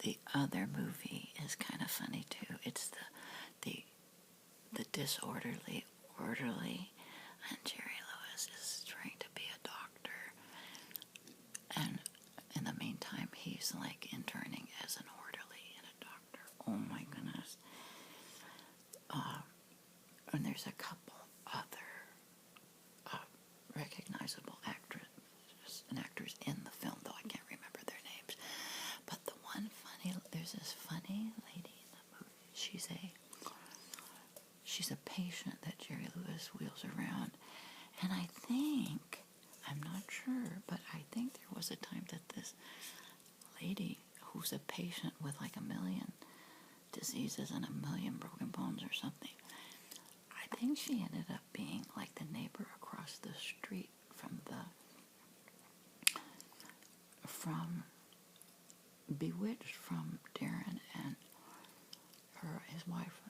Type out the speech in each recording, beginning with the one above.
the other movie is kind of funny too. It's the disorderly orderly, and Jerry Lewis is trying to be a doctor, and in the meantime he's like interning as an orderly and a doctor. Oh my goodness. And there's a couple other recognizable actors and actors in the film, though I can't remember their names. But there's this funny lady in the movie. She's a patient that Jerry Lewis wheels around, and I'm not sure, but I think there was a time that this lady, who's a patient with like 1 million diseases and 1 million broken bones or something, I think she ended up being like the neighbor across the street from Bewitched, from Darren and his wife.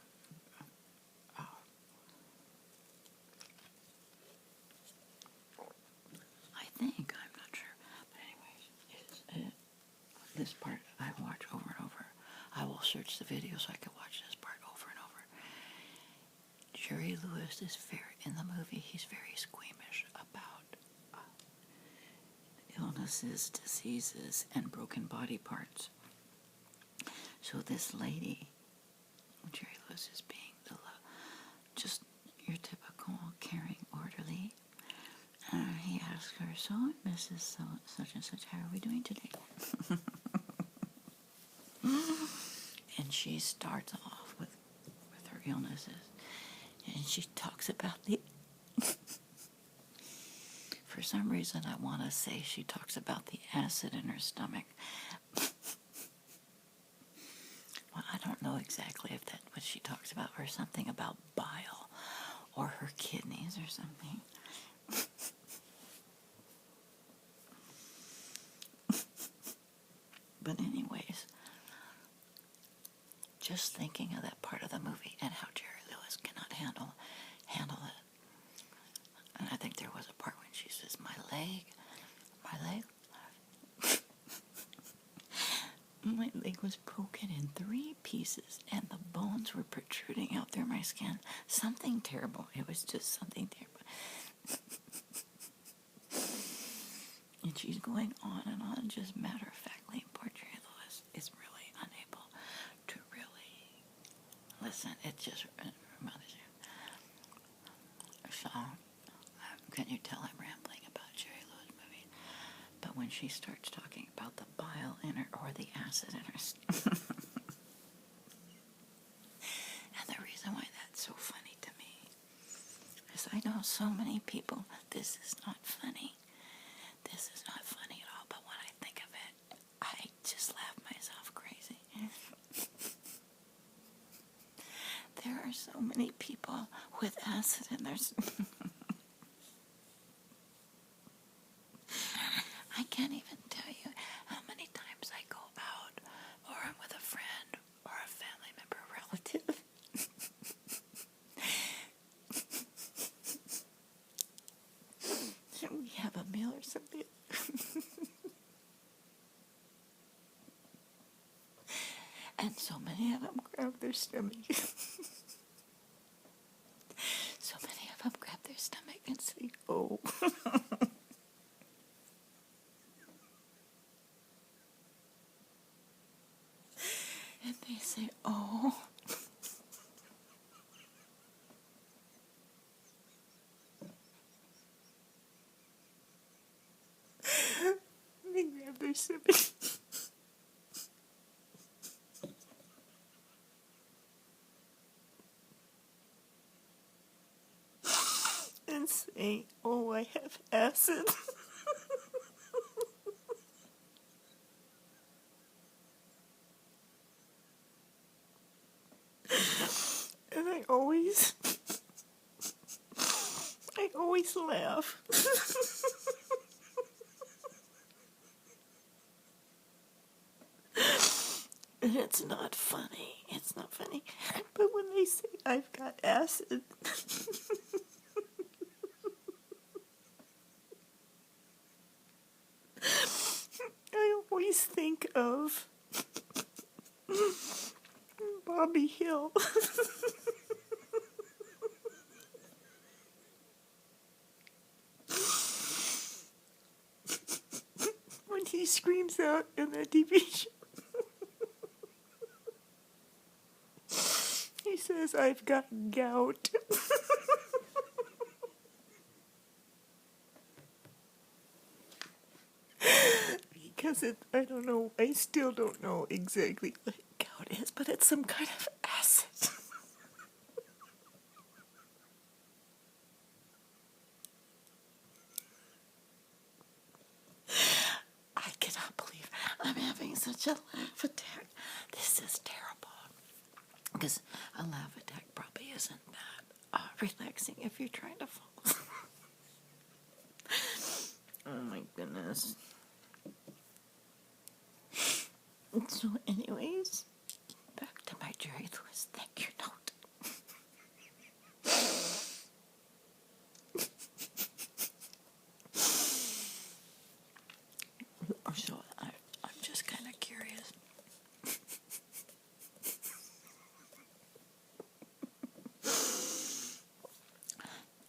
I think, I'm not sure, but anyways, this part I watch over and over. I will search the video so I can watch this part over and over. Jerry Lewis is in the movie, he's very squeamish about illnesses, diseases, and broken body parts. So this lady, Jerry Lewis is being just your typical caring orderly. He asks her, "So, Mrs. Such and Such, how are we doing today?" And she starts off with her illnesses, and she talks about for some reason I want to say she talks about the acid in her stomach. Well, I don't know exactly if that's what she talks about, or something about bile, or her kidneys or something. But anyways, just thinking of that part of the movie and how Jerry Lewis cannot handle it. And I think there was a part when she says, my leg. My leg was broken in 3 pieces and the bones were protruding out through my skin. Something terrible. It was just something terrible. And she's going on and on, just matter-of-factly. Poor Jerry Lewis is really unable to really listen. It just reminds you. So, can you tell I'm rambling about Jerry Lewis movie? But when she starts talking about the bile in her, or the acid in her stomach, and the reason why that's so funny to me is I know so many people, this is not funny. This is not funny at all, but when I think of it, I just laugh myself crazy. There are so many people with acid in their I can't even tell you how many times I go out, or I'm with a friend, or a family member, relative. And we have a meal or something. And so many of them grab their stomach. So many of them grab their stomach and say, "Oh." And they say, "Oh." They grab their stomach. And say, "Oh, I have acid." And I always laugh. And it's not funny. It's not funny. But when they say I've got acid, I always think of Bobby Hill. When he screams out in the TV show, he says, "I've got gout." Because I don't know, I still don't know exactly what gout is, but it's some kind of acid. I cannot believe I'm having such a laugh attack. This is terrible. Because a laugh attack probably isn't that relaxing if you're trying to fall asleep. Oh my goodness. So anyways, back to my Jerry Lewis thank you note. So I'm just kind of curious.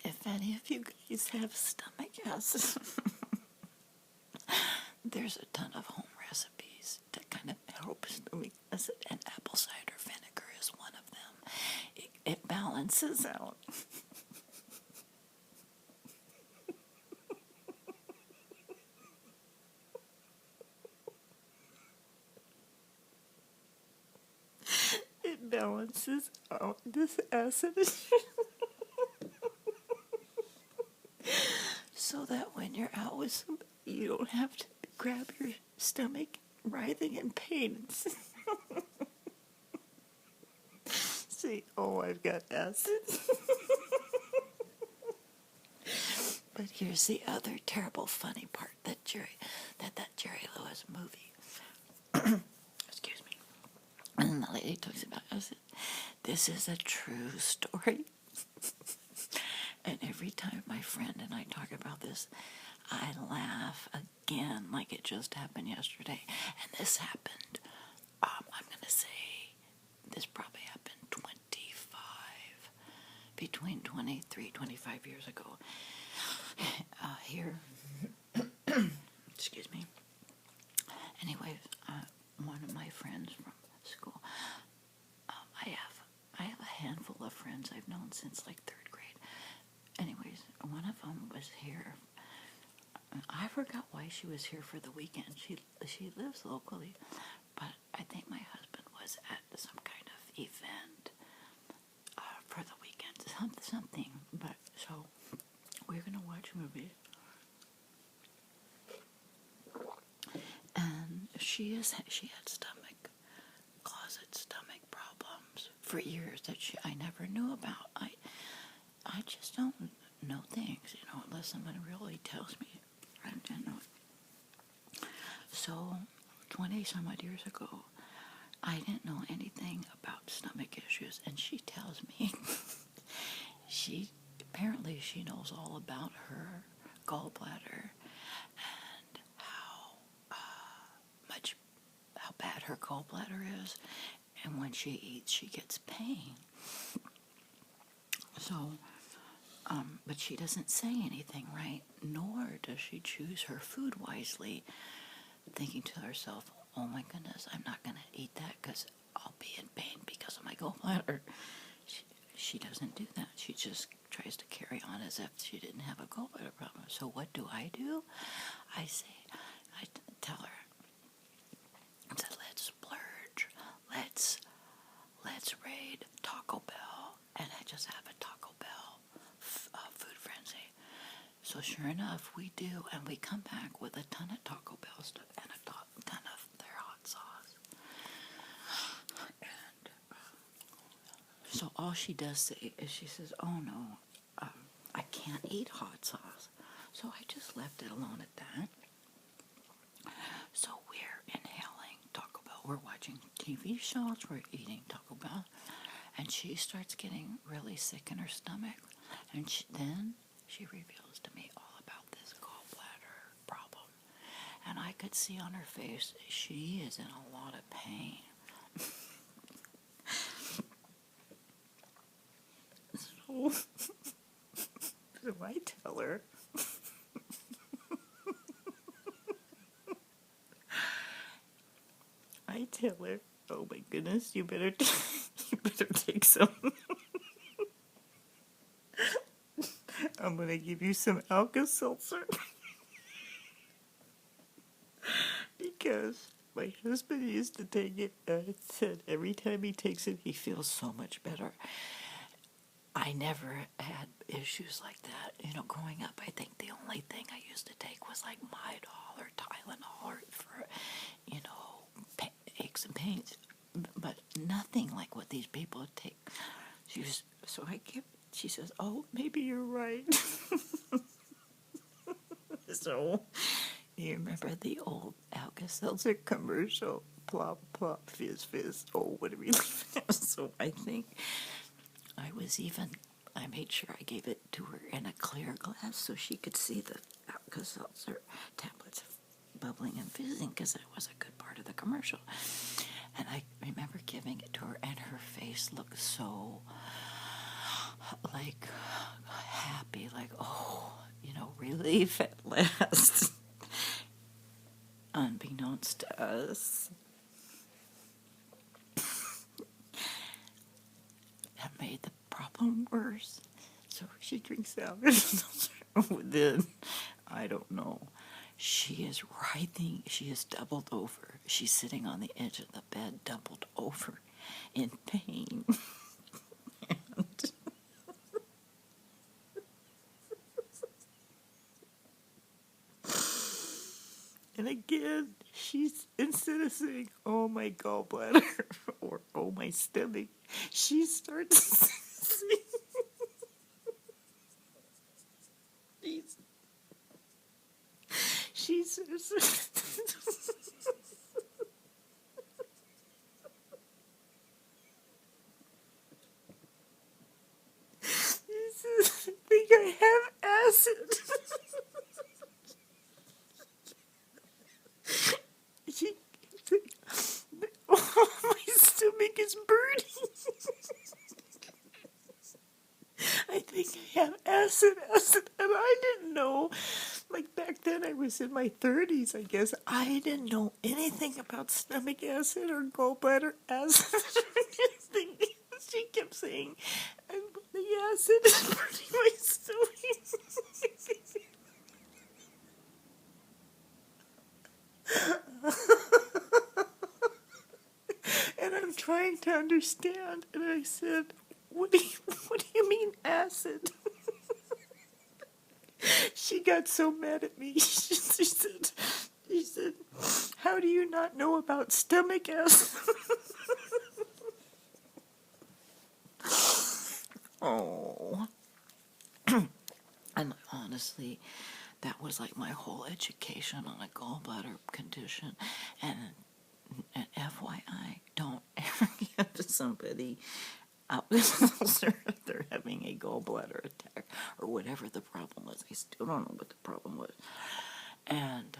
If any of you guys have stomach acid, there's a ton of home recipes that kind of help stomach acid, and apple cider vinegar is one of them. It balances out. It balances out this acid. So that when you're out with somebody, you don't have to grab your stomach writhing in pain. Say, "Oh, I've got acid." But here's the other terrible funny part that Jerry Lewis movie. Excuse me. And the lady talks about acid. This is a true story. And every time my friend and I talk about this, I laugh again like it just happened yesterday. And this happened, I'm going to say, this probably happened between 23, 25 years ago. Here, excuse me. Anyways, one of my friends from school, I have a handful of friends I've known since like 3rd grade. Anyways, one of them was here. I forgot why she was here for the weekend. She lives locally, but I think my husband was at some kind of event for the weekend, something. But so we're gonna watch movies, and she had closet stomach problems for years that I never knew about. I just don't know things, unless someone really tells me. I didn't know. So 20 some odd years ago, I didn't know anything about stomach issues, and she tells me apparently she knows all about her gallbladder and how bad her gallbladder is, and when she eats she gets pain. So but she doesn't say anything, right? Nor does she choose her food wisely, thinking to herself, "Oh my goodness, I'm not going to eat that because I'll be in pain because of my gallbladder." She doesn't do that. She just tries to carry on as if she didn't have a gallbladder problem. So what do? I tell her, I said, "Let's splurge. Let's raid Taco Bell and just have a Taco Bell food frenzy." So sure enough, we do, and we come back with a ton of Taco Bell stuff and a ton of their hot sauce. And so all she does say is she says, "Oh no, I can't eat hot sauce." So I just left it alone at that. So we're inhaling Taco Bell. We're watching TV shows. We're eating Taco Bell. And she starts getting really sick in her stomach. And then she reveals to me all about this gallbladder problem. And I could see on her face she is in a lot of pain. I tell her, oh my goodness, you better take some. I'm going to give you some Alka-Seltzer. Because my husband used to take it, and it said every time he takes it, he feels so much better. I never had issues like that. You know, growing up, I think the only thing I used to take was like Midol or Tylenol for, you know, aches and pains. But nothing like what these people take. She says, oh, maybe you're right. So, you remember the old Alka-Seltzer commercial? Plop, plop, fizz, fizz. Oh, what a relief. So I think I made sure I gave it to her in a clear glass so she could see the Alka-Seltzer tablets bubbling and fizzing, because that was a good part of the commercial. And I remember giving it to her, and her face looked so, like, happy, like, oh, you know, relief at last. Unbeknownst to us, that made the problem worse. So she drinks Alka-Seltzer. Then, I don't know, she is writhing. She is doubled over. She's sitting on the edge of the bed, doubled over in pain. And again, she's, instead of saying, oh my gallbladder, or oh my stomach, she starts saying, she says, I think I have acid. She, oh, my stomach is burning. I think I have acid, and I didn't know. Like, back then I was in my 30s, I guess. I didn't know anything about stomach acid or gallbladder acid or anything. She kept saying, the acid is burning my stomach. And I'm trying to understand, and I said, what do you mean acid? She got so mad at me. She said, how do you not know about stomach acid? Oh. And honestly, that was like my whole education on a gallbladder condition. And FYI, don't ever give somebody Alka-Seltzer if they're having a gallbladder attack or whatever the problem was. I still don't know what the problem was. And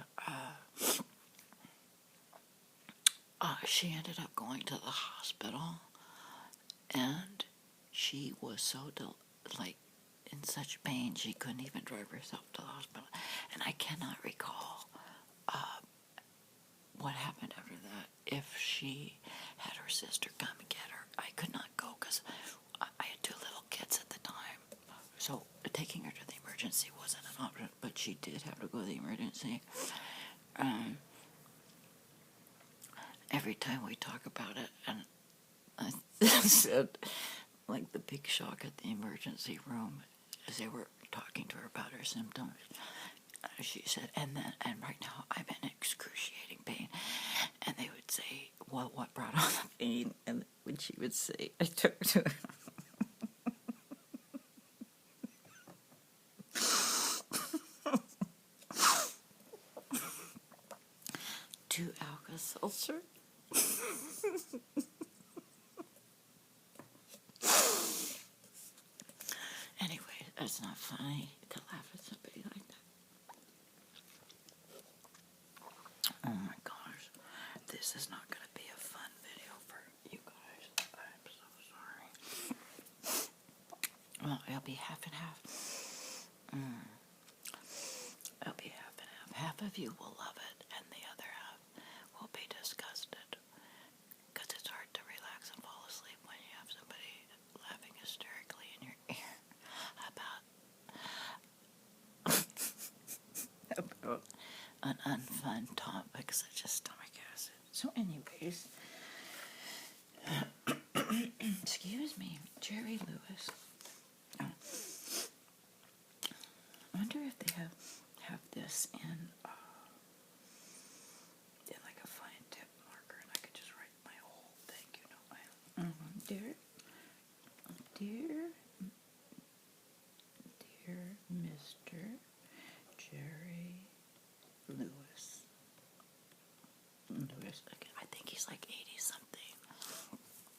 she ended up going to the hospital, and she was so in such pain she couldn't even drive herself to the hospital. And I cannot recall what happened after that. If she had her sister come and get her, I could not go because I had 2 little kids at the time. So taking her to the emergency wasn't an option, but she did have to go to the emergency. Every time we talk about it, and I said, like, the big shock at the emergency room as they were talking to her about her symptoms. She said, and right now I'm in excruciating pain. And they would say, well, what brought on the pain? And when she would say, I took her to 2 Alka-Seltzer. Anyway, it's not funny to laugh at somebody like that. Oh my gosh, this is not going to be a fun video for you guys. I'm so sorry. Well, it'll be half and half. It'll be half and half. Half of you will love it, and the other half will be disgusted. fun topic such as stomach acid. So anyways, excuse me, Jerry Lewis.